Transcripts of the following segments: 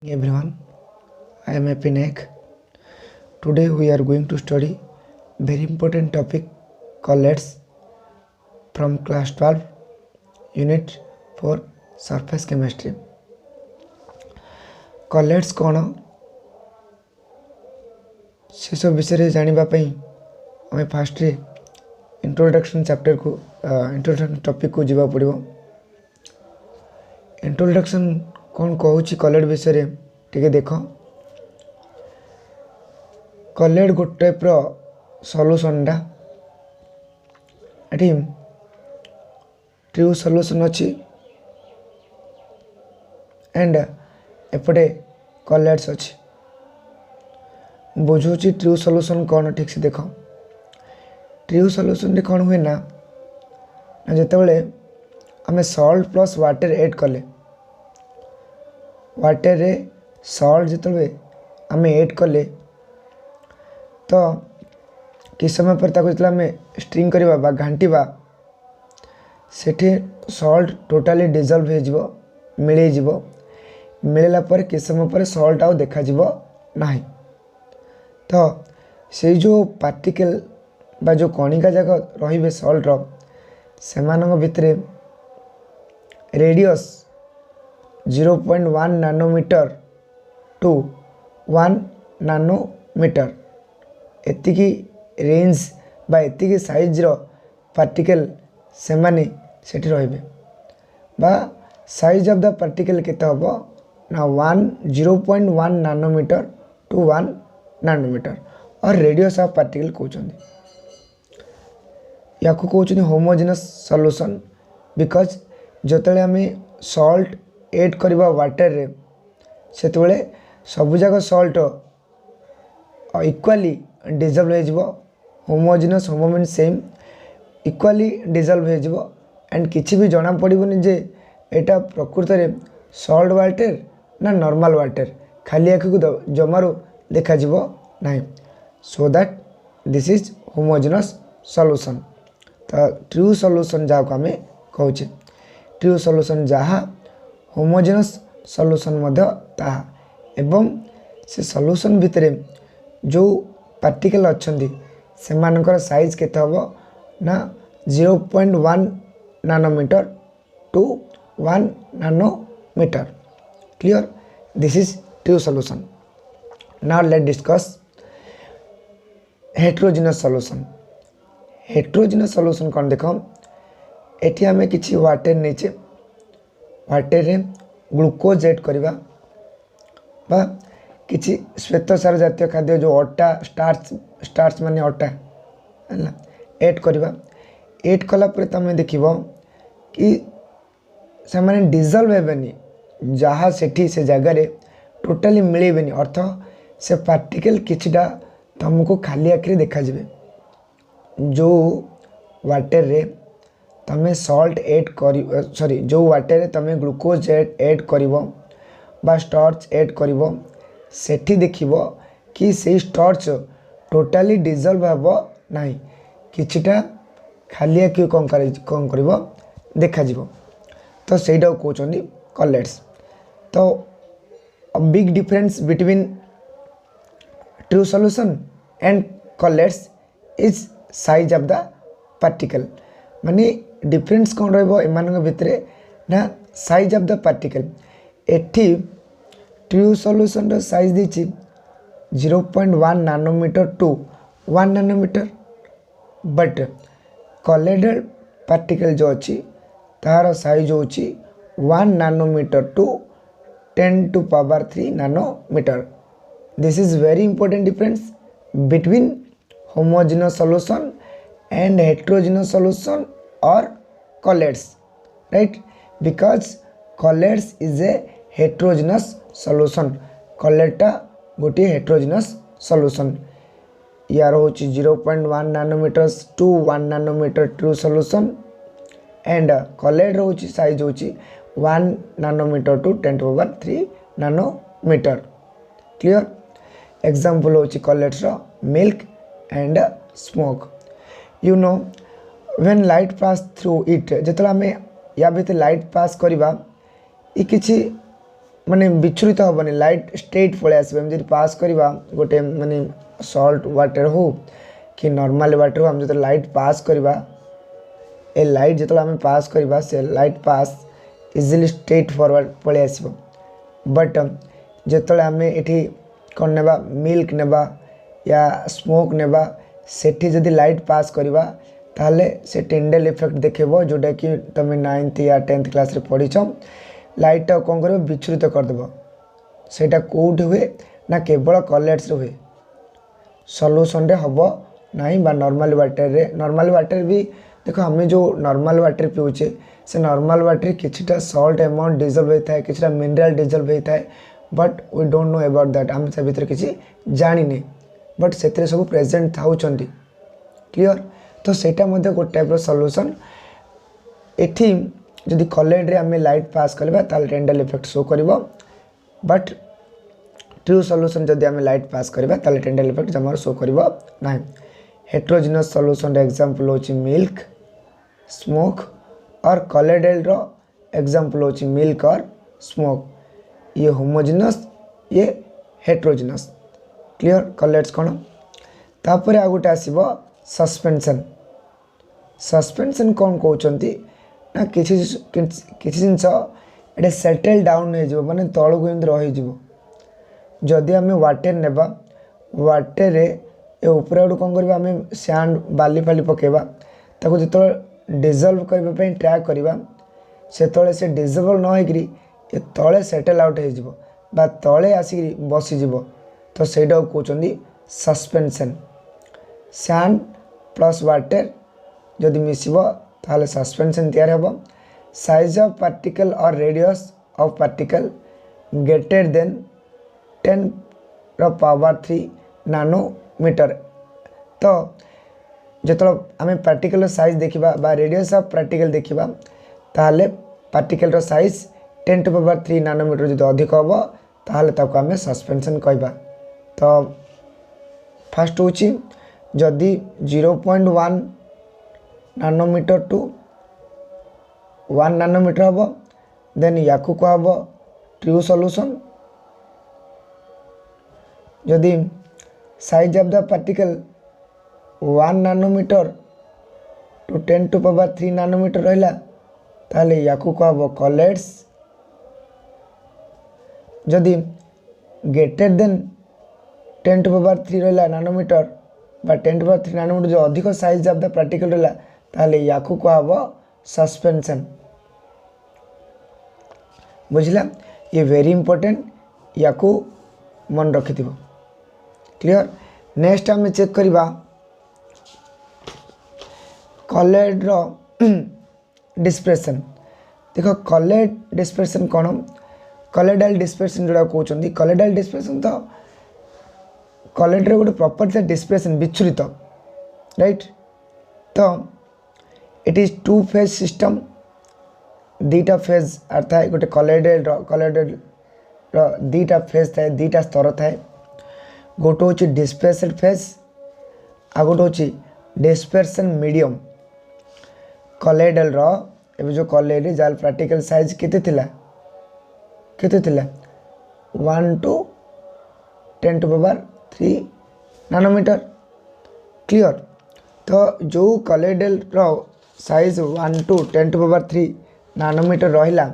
Everyone, I am Happy Naik. Today we are going to study very important topic colloids from class 12 unit for surface chemistry. Colloids कौन से सब विषय जानिबा पई हमें fast introduction chapter को introduction topic को जीवा पड़िबो। इंट्रोडक्शन कौन कहूँ कॉलेड विषय टे देख कॉलेड गोटे टाइप सॉल्यूशनटा ये ट्रू सॉल्यूशन अच्छी एंड एपटे कॉलेड्स अच्छी बुझुची ट्रू सॉल्यूशन कौन ठीक से देख ट्रू सॉल्यूशन कौन हुए ना जिते आम सॉल्ट प्लस वाटर ऐड कले वाटर रे सॉल्ट जिते आम ऐड कले तो कि समय पर आम स्ट्रिंग करवा बा घांटा सेठी सॉल्ट टोटाली डिजल्व हो मिलला पर कि समय पर सॉल्ट आउ देखा ना तो से जो पार्टिकल बा जो कणिका जाक रे सॉल्ट से भितर रेडियस 0.1 नानोमीटर टू 1 नानोमीटर एतिकी रेंज बा एतिकी साइज रो पार्टिकल से माने सेठी रहिबे बा साइज ऑफ द पार्टिकल केते हबो ना 0.1 नानोमीटर टू 1 नानोमीटर और रेडियस ऑफ पार्टिकल कहउछन या को कहउछन होमोजेनस सॉल्यूशन बिकॉज जतले हमें सॉल्ट ऐड करबा वाटर रे सेतबेले सब जाक सॉल्ट इक्वाली डिजल्व हो homogeneous homo mean same equally dissolve हो एंड किछि भी जना पड़िबनी जे एटा प्रकृत रे सॉल्ट वाटर ना नॉर्मल वाटर खाली आँख को जमारू देखा ना so that this is homogeneous solution तो ट्रू सॉल्यूशन जहाँ को आम कहूँ ट्रू सॉल्यूशन जहाँ होमोजेनस सॉल्यूशन ताहा एवं से सॉल्यूशन भितर जो पार्टिकल अच्छी से मानकर साइज केते हबो ना 0.1 nanometre to 1 nanometre clear this is true solution. Now let discuss heterogeneous solution. Heterogeneous solution कौन देख एटी आम कि वाटर नीचे वाटर रे ग्लूकोज ऐड करवा बा किछि श्वेतसार जातीय खाद्य जो अटा स्टार्च माने अटा है ऐड करवा ऐड कला तुम देख कि से माने डिजल्व हेबेनी जहाँ सेठी से जगार टोटाली मिलेबेनी अर्थ से पार्टिकल किछिटा तुमको खाली आखिरी देखा जो वाटर रे तमें सॉल्ट ऐड कर सॉरी जो वाटर रे तमें ग्लूकोज ऐड करिवो बा स्टार्च ऐड करिवो सेठी देखिवो कि से स्टार्च टोटाली डिजल्व हेबो नाही किछिटा खाली आखि कौन करिवो देखा जिवो तो सेटा कहउचंदी कॉलेड्स। तो big difference between true solution and colloids is size of the particle माने डिफरेंस कौन रही भितर ना साइज ऑफ द पार्टिकल एठी ट्रू सॉल्यूशन रो साइज दीची 0.1 nanometre to 1 nanometre but colloidal particle जो अच्छी तार साइज होची 1 nanometre to 10 to power 3 nanometre. This is very important difference between homogeneous solution and heterogeneous solution or colloids, right? Because colloids is a heterogeneous solution colloid टा गोटे heterogeneous solution यार होची 0.1 nanometre to 1 nanometre true solution and colloid होची size होची 1 nanometre to 10 to power 3 nanometre clear. Example होची colloids रो milk and smoke you know when light pass through it जो आम या भीतर लाइट पास करवा ये किसी माने विचलित हेनी लाइट स्ट्रेट पलि आसो जब पास करवा गोटे माने सल्ट वाटर हो कि नॉर्मल वाटर हो हम जो लाइट पास करवा ए लाइट जो आम पास करवा से light pass easily straight forward पलि आसो बट जो आम ये कौन नेबा मिल्क नेबा या स्मोक नेबा सेठी जदि लाइट पास करवा ताहले से टिंडल इफेक्ट देखेबो जोटा कि तुम 9th या 10th क्लास रे पढ़ीछ लाइट कौन कर विचलित करदेव सेटा कौट हुए ना केवल कलर्स हुए सॉल्यूशन रे हम नहीं बा नॉर्मल वाटर भी देखो आम जो नॉर्मल वाटर पीऊचे से नॉर्मल वाटर किछटा सॉल्ट अमाउंट डिजल्व होता है किछटा मिनरल डिजल्व होता है but we don't know about that आम से भितर किसी जानी बट से सब प्रेजेंट था क्लियर तो सेटा मध्य गोटे टाइप सॉल्यूशन एठी जदि कॉलेज रे आम लाइट पास करबा ताल टेंडल इफेक्ट शो करिवो बट ट्रू सॉल्यूशन जदि आम लाइट पास करबा ताल टेंडल इफेक्ट जमार शो करिवो नाही हेट्रोजिनस सॉल्यूशन एग्जांपल होची मिल्क स्मोक और कॉलेडेल रो एग्जांपल होची मिल्क और स्मोक ये होमोजिनस ये हेट्रोजिनस क्लियर कलर्स कौन तापर आ गोटे आसब सस्पेंशन सस्पेंशन कौन कहते ना किसी जिनस ये सेटल डाउन हो माने तलू एमती रही जदि आम वाटर नेबा वाटर रे ए ऊपर आड़ कौन करवा आम सैंड बाली फाली पकेबा ताको जो डिजल्व करने ट्राए करवा से डिजल्व न होकरी ये तले सेटल आउट हो तले आसिक बसीज तो सहीटा कहते सस्पेंशन सैंड प्लस वाटर जदि मिसब ताहले सस्पेंशन तैयार होबो साइज ऑफ पार्टिकल और radius of particle greater than 10⁻³ nanometre तो जो आम पार्टिकल साइज देखा बा रेडियस ऑफ पार्टिकल देखा ताहले पार्टिकल रो साइज 10⁻³ नैनोमीटर जो अधिक हम ताहले ताको आम सस्पेंशन कहबा तो फास्ट हूँ जदि 0.1 नैनोमीटर टू 1 नैनोमीटर हम देन या कहब ट्रू सॉल्यूशन जदि size of the particle 1 nanometre to 10⁻³ nanometre रहा ताहले या कहब कॉलेड्स जदि ग्रेटर देन 10⁻³ रहा नैनोमीटर बा 10⁻³ नैनोमीटर जो अधिक साइज ऑफ द पार्टिकल रहा ताहले या कहब सस्पेंशन बुझला ये वेरी इंपोर्टेंट या मन रखि क्लियर नेक्स्ट आम चेक करवा कॉलेड रो डिस्पर्सन देखो कॉलेड डिस्पर्सन कौन कॉलेडाल डिस्पर्सन जोड़ा कहते कॉलेडाल डिस्पर्सन तो कॉलेड रे गोटे प्रॉपर्टी डिस्पर्सन विचलित राइट तो इट इज 2 फेज सिस्टम दीटा फेज अर्थात गोटे कॉलेडेल दीटा फेज थाए दीटा स्तर थाए गोटे हूँ डिस्पर्सेड फेज आ गोटे हूँ डिस्पर्सन मीडियम कॉलेडल एवं जो कॉलेड जार पार्टिकल साइज केते 1 to 10⁻³ नैनोमीटर क्लियर तो जो कॉलेडल साइज 1 to 10⁻³ नैनोमीटर रहा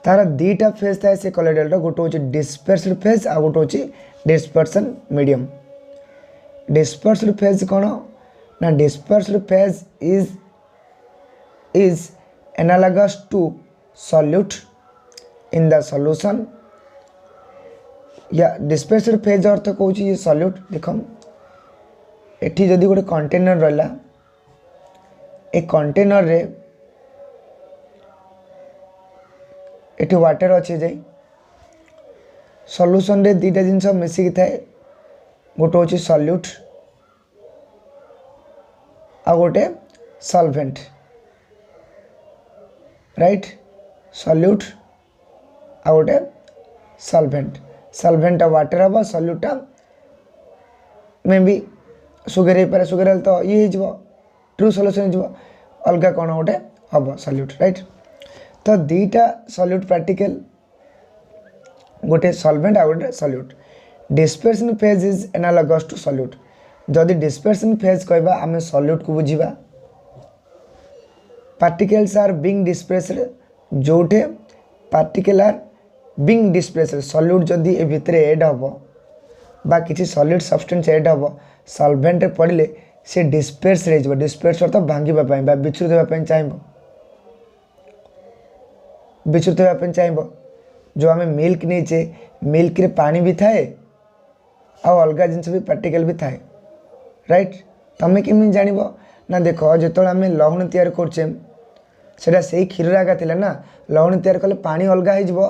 तार दीटा फेज थाए से कॉलेडल गोटे हूँ डिस्पर्स्ड फेज आ गोटे हूँ डिस्पर्सन मीडियम डिस्पर्स्ड फेज कौन ना dispersed phase is analogous to solute in the solution या डिस्पर्स्ड फेज अर्थ कौन ये सॉल्यूट देख एठी जदि गोटे कंटेनर रहा ए कंटेनर रे एठी वाटर अच्छे जाई सॉल्यूशन रे दीटा जिनस मिसिकी थाए गोटे हूँ सॉल्यूट आ गोटे सॉल्वेंट राइट सॉल्यूट आ गोटे सॉल्वेंट वाटर हम सॉल्यूटा मे बी सुगर हो पारे सुगर तो ये हो ट्रू सॉल्यूशन हो अलग कौन गोटे हम सॉल्यूट राइट तो दीटा सॉल्यूट पार्टिकल गोटे सॉल्वेंट आ गोटे solute dispersion phase is analogous to solute जदि डिस्पर्सन फेज कहबा आमे सॉल्यूट को बुझीबा पार्टिकल्स आर बीइंग डिस्प्रेस्ड जोठे particle are being dispersed solute जदि ए भितरे ऐड हबो बा किसी सॉलिड सब्सटेंस ऐड हबो सॉल्वेंट रे पड़िले से डिस्पर्स रे जबो डिस्पर्स अर्थ भांगीबा पई बा विचुर देबा पई चाहबो विचुर देबा पई चाहबो जो आमे मिल्क नेचे मिल्क रे पानी भी थाए आ अलगा जिंस भी पार्टिकल भी थाए राइट तमे केमि जानिबो ना देखो जेतोल आमे लहुण तैयार करछे सेटा सेही क्षीर आगा थिला ना लहुण तैयार कले पानी अलगा हो जिवो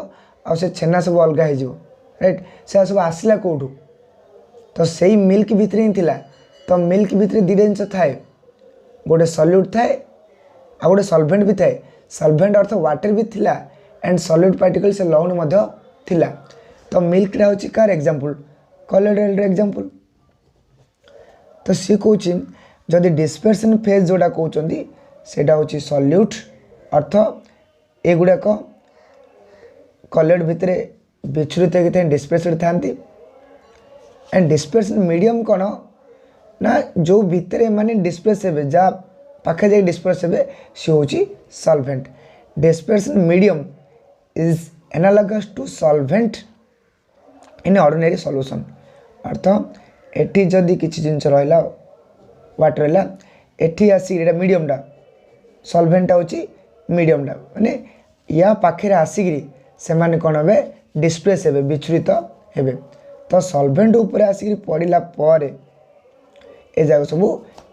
आ से छेना सब अलगा हो जिवो राइट से सब आसला कोठू तो सेही मिल्क भितर ही थिला तो मिल्क भितर दुटा जिनिस थाए गोटे सॉल्यूट थाए आ गोटे सॉल्वेंट भी थाए सॉल्वेंट अर्थ वाटर भी थिला एंड सॉलिड पार्टिकल से लहुण मध्य थिला तो मिल्क रा होची कार एग्जांपल कॉलोइडल एग्जांपल तो सी कहूँ जदि डिस्पर्सन फेज जोड़ा कहते सेटा होची सॉल्यूट अर्थ एगुड़ाक कॉलोइड भितर विचुरित होते डिस्पर्सेड थांती एंड डिस्पर्सन मीडियम कौन ना जो भितर माने डिस्पर्स हे जहाँ पाखे जाए डिस्पर्स हे सी हूँ solvent dispersion medium is analogous to solvent in ordinary solution अर्थ एटी जदि किसी जिनस रहा वाटर रहा एटी आसिक मीडियमटा सॉल्वेंट होची मीडियमटा माने या पाखे आसिक से माने कौन हे डिस्प्रेस हे विचुरित हे तो सॉल्वेंट ऊपर आसिक पड़ला ए जाक सब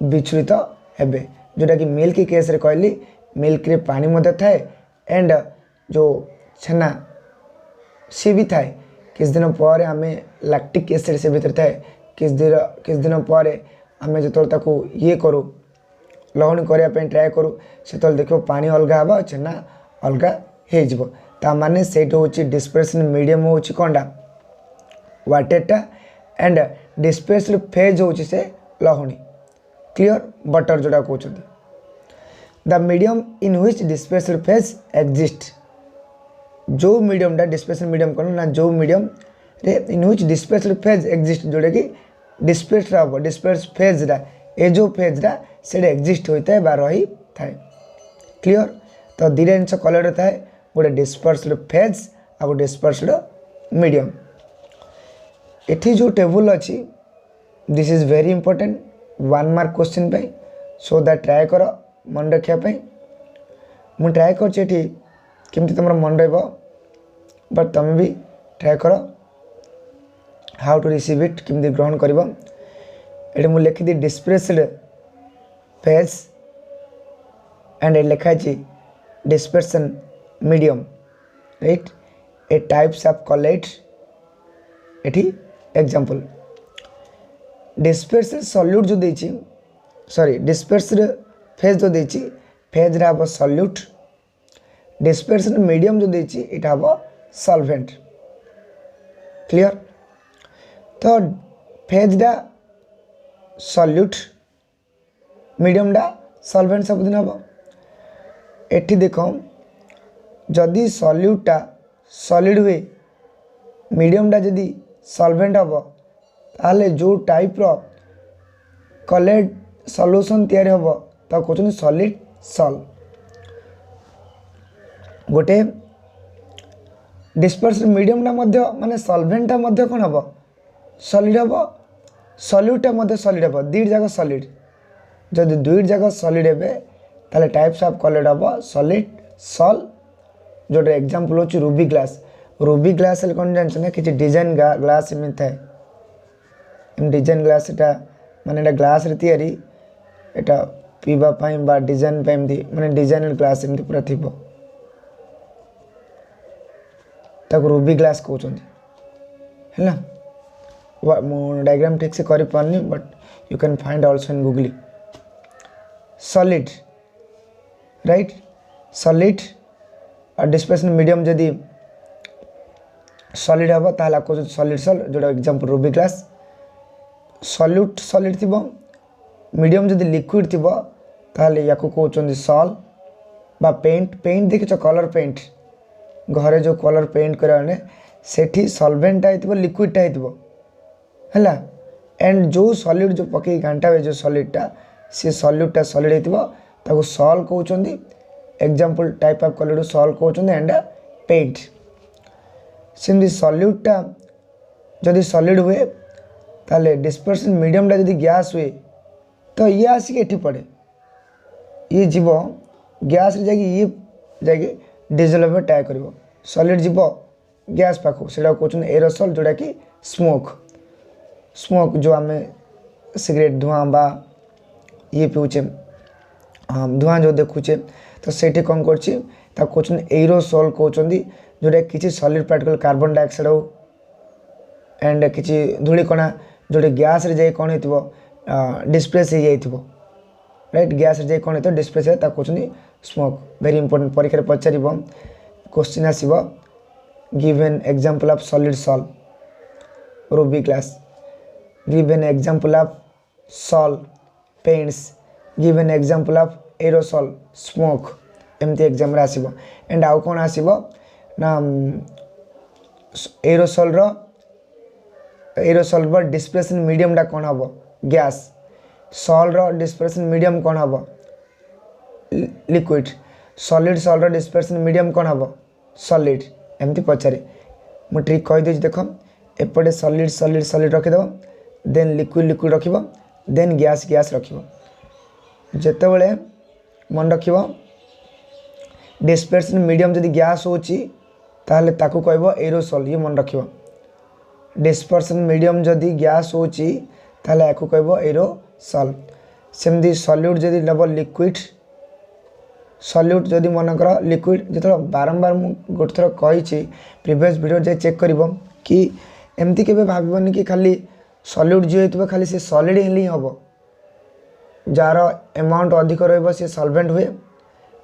विचुरित हे जोटा कि मिल्क केस रे कहली मिल्क रे पानी मध्य थाए एंड जो छेना सी भी थाए किस दिन पर आम लैक्टिक एसिड से भीतर थाए किस दिन पर आम जो ये करूँ लहुणी करने ट्राए करूँ से देख पानी अलग हाँ छेना अलग हो माने से हूँ डिस्पर्सन मीडियम हूँ कौनटा वाटरटा एंड डिस्पर्स्ड फेज हूँ से लहुणी क्लियर बटर जोड़ा कहते the medium in which dispersed phase exist जो मीडियमटा डिस्पर्सन मीडियम कौन ना जो मीडियम रे in which dispersed phase exist जोटा कि डिस्पर्स्ड हम डिस्पर्स फेज्रा ए जो फेज्रा से एक्जिस्ट होता है बा रही थाए क्लियर तो दुटा जिन कलर थाए गोटे डिस्पर्स्ड फेज आ गोटे डिस्पर्स्ड मीडियम एठी जो टेबल अच्छी this is very important 1 mark question पे सो दैट ट्राए कर मन रखापी मु ट्राए करमती तुम मन रट तुम भी ट्राए कर हाउ टू रिसीव इट केमती ग्रहण कर ये मुझे लिखी डिस्प्रेस्ड फेज एंड लिखाई dispersion medium right A types of collet eighty example dispersed solute जो देछि सॉरी डिस्पर्स्ड फेज जो देछि फेज रे हम सॉल्यूट डिस्पर्सन मीडियम जो देछि इट हम सॉल्वेंट क्लियर तो फेज रा सॉल्यूट मीडियम डा सॉल्वेंट सब दिन हम एठी देखो जदि सॉल्यूटा सॉलिड हुए मीडियम डा जदि सॉल्वेंट हम ताले जो टाइप रो कॉलेड सॉल्यूशन तैयारी हम तो कहते सॉलिड सॉल गोटे डिस्पर्स्ड मीडियम माने सॉल्वेंटा कौन हम सॉलिड हम सॉल्यूटा सॉलिड हम दुई जाक सॉलिड जदि दुई जाक सॉलिड हे ताले टाइप्स ऑफ कॉलेड हम सॉलिड सॉल जोटा एग्जांपल हो रूबी ग्लास कौन जान ना किसी डिजाइन ग्लास एम थाए डिजाइन ग्लास माने ग्लास रे तैयारी एटा पीवा पाई बा डिजाइन पे एमती माने डिजाइन ग्लास एमती पूरा थी ताको रूबी ग्लास कहते है ना डायग्राम ठीक से कर पारनी but you can find also in Google solid right solid और डिस्पर्सन मीडियम जदि सॉलिड हम ताला को सॉलिड सॉल जोटा example ruby glass solute solid थी मीडियम जदि लिक्विड थी ताले या कहते सॉल बा पेंट पेंट देखिछ कलर पेंट घरे जो कलर पेंट कर सेठी सॉल्वेंट आइथिबो लिक्विडटा आइथिबो हैला एंड जो सॉलिड जो पके घंटा हुए जो सॉलिडटा से सॉल्यूटटा सॉलिड आइथिबो ताको सॉल कहउचंदी example type of colour sol कहउचंदी एंड पेंट सिंदी सॉल्यूटटा जदि सॉलिड हुए ताले डिस्पर्सन मीडियमटा जदि गैस हुए तो ये आसिक एठी पड़े ये जीव गैस रे जाके ये जाके डिजोल्व ट्राए करिवो सॉलिड जीव गैस पाखो सेटा कहउचंदी एरोसॉल जोटा कि स्मोक जो आम सिगरेट धुआं बा ये पीछे धुआं जो देखुचे तो सेठी कौन कर एरोसॉल कहते जोटा किसी सॉलिड पार्टिकल कार्बन डाइऑक्साइड हो एंड किसी धूलिकणा जोटे गैस रे जाई कौन हो डिस्प्लेस हो जाइथिबो राइट गैस रे जाई कौन हो डिस्प्लेस है कहते स्मोक वेरी इंपोर्टेंट परीक्षा पचार क्वेश्चन आसब give an example of solid sol ruby glass give an example of sol paints give an example of aerosol smoke एमती एग्जाम आसब एंड आउ कौन आसब ना एरोसॉल एरोसॉल डिस्प्लेसन मीडियम टा कौन हम गैस सॉल डिस्प्लेसन मीडियम कौन हम liquid solid sol dispersion medium कौन हम सॉलिड एमती पचारे मु ट्रिक कहीदे देख एपटे सॉलिड सॉलिड सॉलिड रखीदेव देन लिक्विड लिक्विड रख देन गैस गैस रख जितेबले मन रख डिस्प्लेसन मीडियम जदि गैस होची ताहले ताकू कहबो एरोसॉल ये मन रख डिस्पर्सन मीडियम जदि गैस होची ताहले याकू कहबो एरोसॉल सेमदी सॉल्यूट जदि नब लिक्विड सॉल्यूट जदि मनकर लिक्विड जो बारंबार मुझे गोटे थर कही प्रीवियस वीडियो जाए चेक कर कि एमती के भावन कि खाली सॉल्यूट जी हो खाली से सॉलिड ही हम जार अमाउंट अधिक रे सॉल्वेंट हुए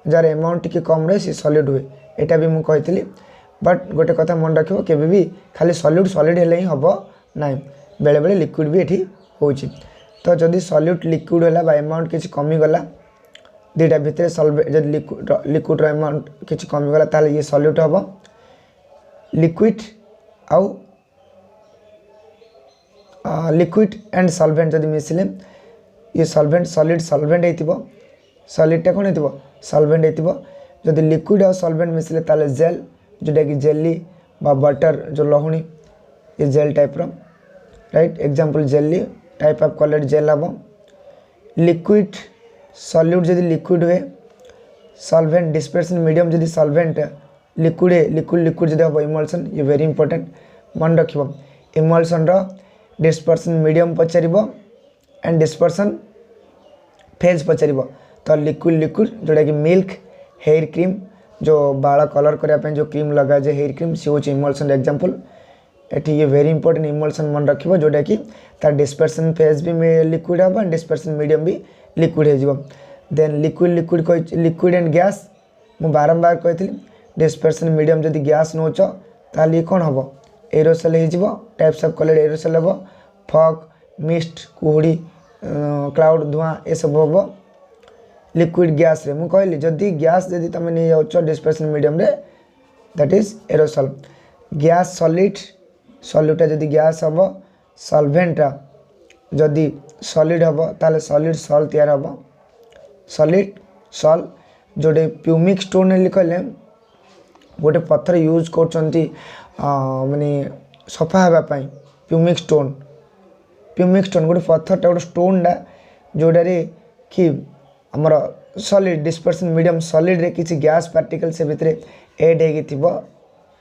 जार अमाउंट टी कम रहे सी सॉलिड हुए यहाँ भी मुझे कही बट गोटे कथा मन रख भी खाली सॉल्यूट सॉलिड हेले ही हम ना बेले बेले लिक्विड भी ये हो तो जदि सॉल्यूट लिक्विड है अमाउंट किसी कमीगला दुईटा भितर सॉल्वे जब लिक्विड अमाउंट किसी कमीगला ताल ये सॉल्यूट हम लिक्विड आउ लिक्विड एंड सॉल्वेंट जब मिसिले ये सॉल्वेंट सॉलिड सॉल्वेंट हो सॉलिडटा कौन हो सॉल्वेंट हो जदि लिक्विड और सॉल्वेंट मिसिले ताले जेल जोटा कि जेली बा बटर जो लहुणी ये जेल टाइप रो right example jelly type of colour gel हम लिक्विड सॉल्यूट जदि लिक्विड हुए सॉल्वेंट डिस्पर्सन मीडियम जदि सॉल्वेंट लिक्विड है लिक्विड लिक्विड जदि हम इमल्सन ये वेरी इंपोर्टेंट मन रख इमल्सन डिस्पर्सन मीडियम पचार एंड डिस्पर्सन फेज पचार तो लिक्विड लिक्विड जोटा कि मिल्क हेयर क्रीम जो बाल कलर करने जो क्रीम लगा जाए हेयर क्रीम सी हूँ इमल्सन एग्जांपल एटी ये वेरी इंपोर्टेंट इमल्सन मन रख जोटा कि तार डिस्पर्सन फेज भी लिक्विड हम डिस्पर्सन मीडियम भी लिक्विड हो then liquid liquid liquid and gas मुझे बारंबार कही डिस्पर्सन मीडियम जदि गैस नौच ताल ये कौन हम एरोसॉल हो टाइप्स ऑफ कलर एरोसॉल हम फॉग मिस्ट कुहुड़ी क्लाउड धुआं ये सब हम लिक्विड गैस रे मु कहली जदि गैस जदि तुम नहीं जाओ डिस्पर्सन मीडियम रे that is aerosol gas solid सॉल्यूटा जदि गैस हम सॉल्वेंटा जदि सॉलिड हम ताले सॉलिड सॉल तैयार हम सॉलिड सॉल जोटे प्यूमिक स्टोन लिखले गोटे पत्थर यूज कर माने सफा हाँपाई प्यूमिक स्टोन गोटे पत्थरटा गोटे स्टोनटा जोटारे कि आमर सॉलिड डिस्पर्सन मीडियम सॉलिड रे किसी गैस पार्टिकल से भितर एड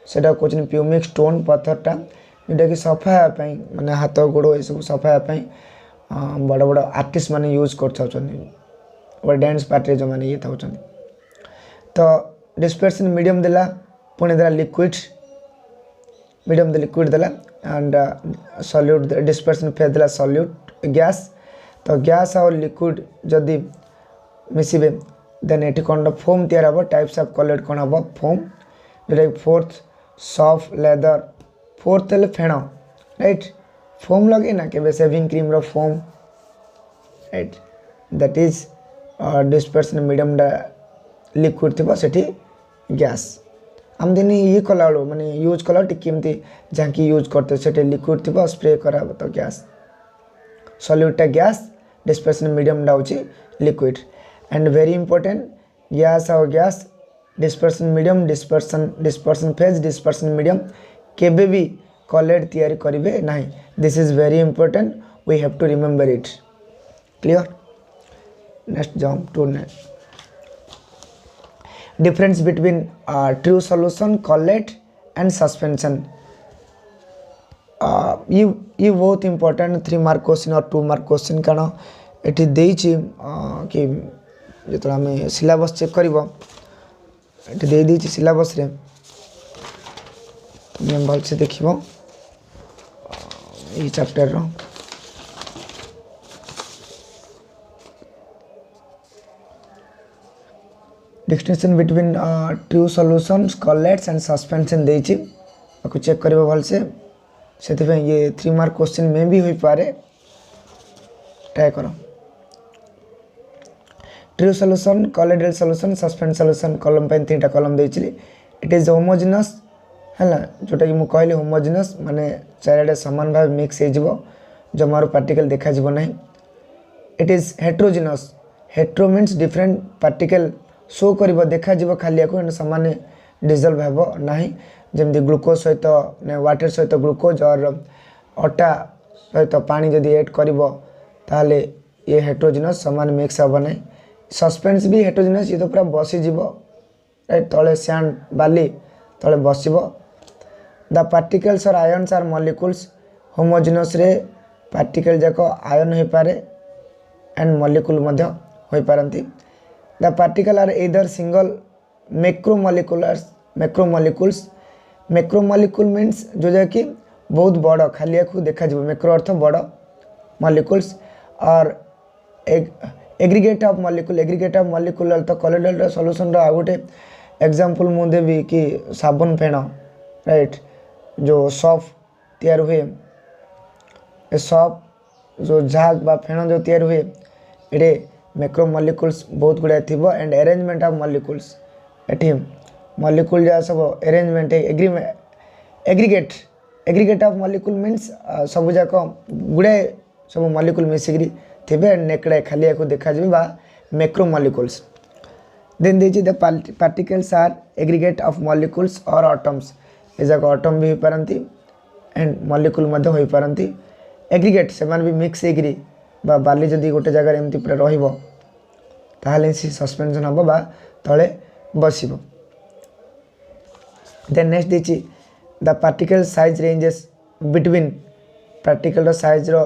होता कहते प्यूमिक स्टोन पत्थरटा जोटा कि सफा हाँपाई माने हाथ गोड़ ये सब सफा हाँपाई बड़ बड़ आर्टिस्ट मैंने यूज कर डांस पार्टी जो मैंने ये था तो डिस्पर्सन मीडियम देला पुणी देला लिक्विड मीडियम लिक्विड देला एंड सॉल्यूट डिस्पर्सन फेज देला सॉल्यूट गैस तो गैस और लिक्विड जदि मिसबे देन ये कौन फोम तैयार हम टाइप्स ऑफ कलर कौन हम फोम जोटा फोर्थ सॉफ्ट लेदर फोर्थ है फेण राइट फोम लगे ना के सेविंग क्रीम रो foam right that is dispersion medium liquid थी से गैस आम दिन ये कला माने यूज कला टी जहाँकि यूज करते से लिक्विड थी स्प्रे करा तो गैस सॉल्यूटा गैस डिस्पर्सन मीडियम डाउची liquid and very important gas और gas dispersion medium dispersion phase dispersion medium केबे भी कॉलेड तैयारी करेंगे ना this is very important we have to remember it clear next jump to next difference between true solution collate and suspension ये बहुत important 3 mark question और 2 mark question कारण एटी देछि कि जो आम सिलेबस चेक कर सिलेबस रे भल से देख चैप्टर रो distinction between true solutions colloids and suspension देछि आपको चेक करिबो भल से ये 3 मार्क क्वेश्चन में भी हो पारे ट्राई करो true solution colloidal solution suspend solution column पे 3टा कॉलम देछि इट इज होमोजेनस हला जोटा कि मु कहले होमोजेनस माने चारडे समान भाव मिक्स हे जिवो जमारो पार्टिकल देखा जिवो नहीं it is heterogeneous hetero means different particle show कर देखा खालिया को सामान डिजल्व हेब ना जमी ग्लूकोज सहित वाटर सहित ग्लूकोज और अटा सहित पानी जदि एड कर ये हेटेरोजेनस सामान मिक्स हेब ना सस्पेंस भी हेटेरोजेनस ये तो पूरा बसीज राइट तले सैंड बाली तले बस द पार्टिकल्स और आयन्स आर मॉलिक्यूल्स होमोजेनस रे पार्टिकल जाक आयन हो पारे एंड मॉलिक्यूल हो पारती the particle are either single macromolecule means जो जा कि बहुत बड़ खालिया को देखा मैक्रो अर्थ बड़ मॉलिक्यूल्स और एग्रीगेट ऑफ मॉलिक्यूल तो कॉलोइडल सॉल्यूशन आ गोटे एग्जांपल मु देवी कि साबुन फेण राइट जो सॉफ तैयार हुए सॉफ जो झाग बा फेण जो तैयार हुए ये मैक्रोमोलिक्यूल्स बहुत गुड़ाए थी and arrangement of molecules eighty molecule जहाँ सब arrangement aggregate of molecule means सब जाक गुड़ाए सब मॉलिक्यूल मिसिक थे नेकड़े खालिया को देखा बा मैक्रोमोलिक्यूल्स देन देछि the particles are aggregate of molecules और एटम्स ए जाक एटम भी हो पारती एंड मॉलिक्यूल हो पारती एग्रीगेट से भी मिक्स एग्री बा बाली जदि गोटे जगह एमती पूरा रहिबो ताहले सी सस्पेंशन हम बा तले बसिबो देन नेक्स्ट देछि the particle size ranges between particle size रो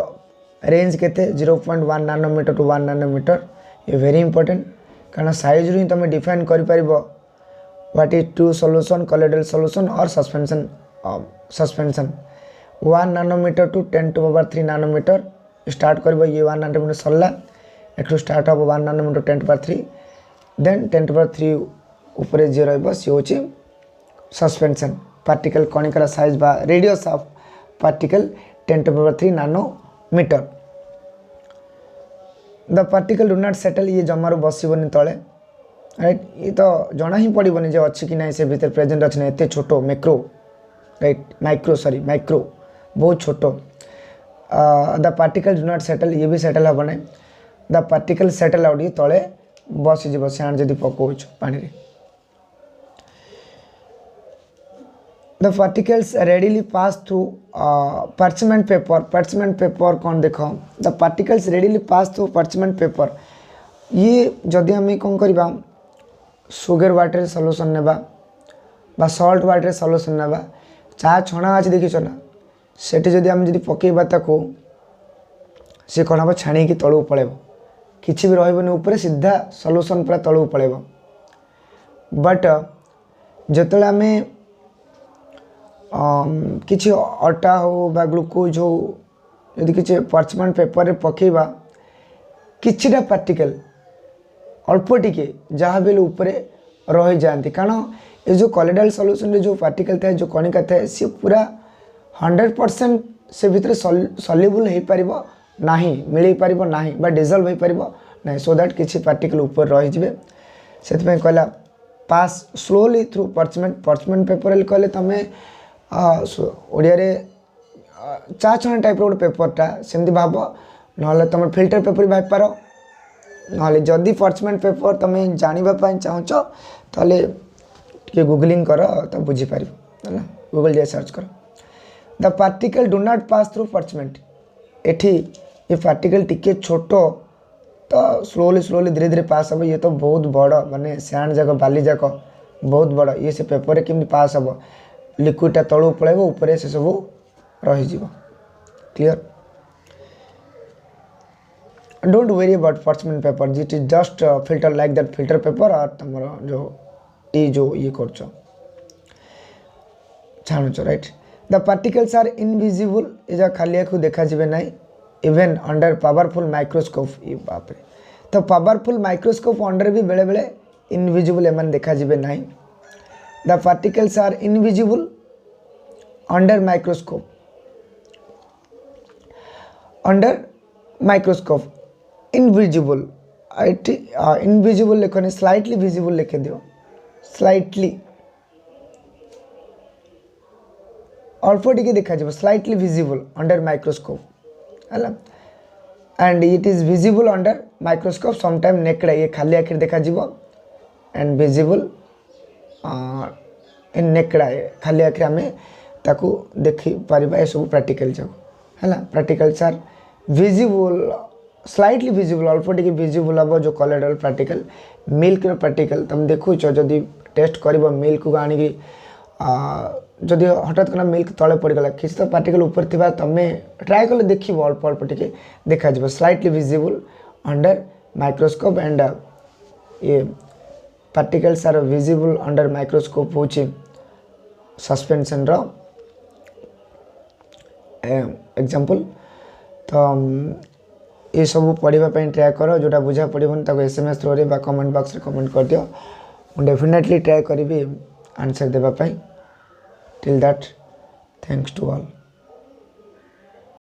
रेंज केते 0.1 नैनोमीटर टू 1 नैनोमीटर ये वेरी इंपोर्टेंट कारण साइज रू तुम डिफाइन कर पारिबो what is true solution colloidal solution और suspension 1 nanometre to 10⁻³ nanometre start कर ये 1 नैनोमीटर सरला एक स्टार्ट हम 1 नैनोमीटर 10⁻³ देन 10⁻³ ऊपर जी सी हूँ सस्पेंशन पार्टिकल कणिकार साइज बा radius of particle 10⁻³ nanometre the particle do not settle ये जमार बसबनी तले राइट ये तो जना ही पड़ोनी जो अच्छी कि ना से भीतर प्रेजेंट अच्छे एत छोट मैक्रो राइट माइक्रो बहुत छोट the particle do not settle ये भी सेटल हम ना द पार्टिकल सेटल आउट ये तले बसीज सैंड जदि पकाच पानी the particles readily pass through parchment paper कौन देख the particles readily pass through parchment paper ये जदि आम कौन करवा सुगर वाटर सॉल्यूशन नेबा बा सॉल्ट वाटर सॉल्यूशन नेबा चा छणा आज देखिछ ना सेठी जदि आम जदि पकेबा ताको से कौन हम छाणी की तलू पड़ेब किसी भी रही ऊपर सीधा सॉल्यूशन पूरा तलू पड़ेब बट जिते आम किसी अटा हो बा ग्लूकोज हो यदि किसी पार्चमेंट पेपर रे पकेबा किछिटा पार्टिकल अल्प टिके जहाँ भी ऊपर रही जाती कारण ये जो कॉलोइडल सॉल्यूशन रे जो पार्टिकल था जो कणिका था सी पूरा 100% से भितर सॉल्युबल हो पार ना मिल पार ना बा डिजल्व हो पार ना सो दैट किसी पार्टिकल ऊपर रही से कहला पास स्लोली थ्रू परचमेंट पेपर कहले तुम ओडिया रे चा छण टाइप रो पेपरटा सेमती भाव ना तुम फिल्टर पेपर भी भाई पार ना जदि परचमेंट पेपर तुम जानवाई चाहूच ताले गूगलिंग कर तो बुझीपार है गूगल जाए सर्च कर the particle do not pass through parchment एठी ये पार्टिकल टिके छोट तो स्लोली धीरे धीरे पास हम ये तो बहुत बड़ माने सैंड जाक बाली जाक बहुत बड़ ये से पेपर केमती पास हम लिक्विडटा तलू पड़े ऊपर से सब रही clear don't worry about parchment paper it is just filter like that filter paper और तुम जो टी जो ये कर छाणुच right the particles are invisible ये खाली को देखा जाए ना इवेन अंडर पावरफुल माइक्रोस्कोप ये बाप रे तो पावरफुल माइक्रोस्कोप अंडर भी बेले बेले इनविजिबल एम देखा जाए ना the particles are invisible under microscope invisible invisible लिखने स्लाइटली विजिबल लिखे दियो स्लाइटली अल्प टिके देखा जाए स्लाइटली विजिबल अंडर माइक्रोस्कोप है and it is visible under microscope sometime naked ये खाली आखिर देखा एंड विजिबल इन नेकेड खाली आखिर आम ताकू देखी पार ये सब प्रैक्टिकल जाक है practicals are visible slightly visible अल्प टिके विजिबल हम जो कोलोइडल प्रैक्टिकल मिल्क प्रैक्टिकल तुम देखु जदि टेस्ट कर मिल्क को आनिकी जदि हठात करना मिल्क तले पड़गला किसी तो पार्टिकल ऊपर थी तुम ट्राए कले देख अल्प अल्प टिके देखा slightly visible under microscope and ये particles are visible under microscope हूँ सस्पेंशन रो एग्जांपल तो ये सब पढ़ाई ट्राए कर जोटा बुझा पड़ोनी SMS थ्रू रे कमेंट बॉक्स रे कमेंट कर दियो मु डेफिनेटली ट्राए करी आंसर देवाई till that thanks to all.